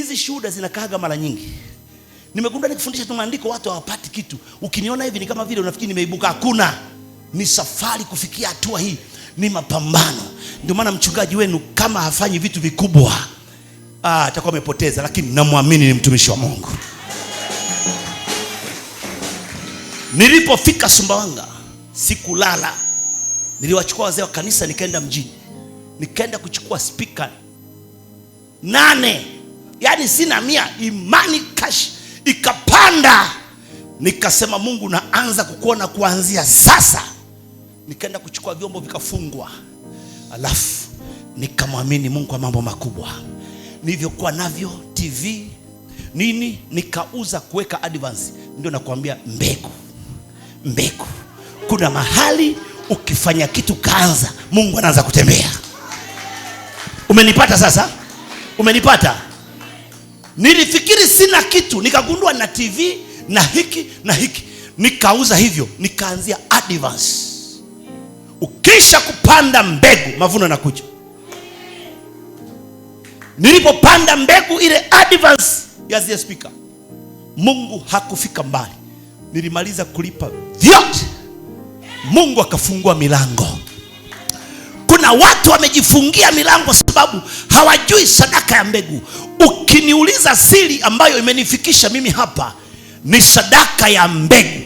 Hizi shuhuda zinakaaga mara nyingi. Nimegundua nikifundisha tu maandiko watu hawapati kitu. Ukiniona hivi ni kama vile unafikiri nimeibuka. Hakuna. Ni safari kufikia hatua hii. Ni mapambano. Ndio maana mchungaji wenu kama hafanyi vitu vikubwa, atakuwa amepoteza, lakini namwamini ni mtumishi wa Mungu. Nilipofika Sumbawanga, sikulala. Niliwachukua wazee wa kanisa nikaenda mjini. Nikaenda kuchukua speaker 8. Yaani sina 100, imani cash ikapanda. Nikasema Mungu, naanza kukuona kuanzia sasa. Nikaenda kuchukua vyombo vikafungwa. Alafu nikamwamini Mungu kwa mambo makubwa. Nilivyokuwa navyo TV nini, nikauza kuweka advance. Ndio nakwambia mbegu. Kuna mahali ukifanya kitu kaanza, Mungu anaanza kutembea. Umenipata sasa? Umenipata? Nilifikiri sina kitu, nikagundua na TV na hiki na hiki. Nikauza hivyo, nikaanzia advance. Ukisha kupanda mbegu, mavuno yanakuja. Nilipopanda mbegu ile advance ya zile speaker, Mungu hakufika mbali. Nilimaliza kulipa vyote, Mungu akafungua milango. Kuna watu wamejifungia milango sababu hawajui sadaka ya mbegu. Ukiniuliza siri ambayo imenifikisha mimi hapa, ni sadaka ya mbegu.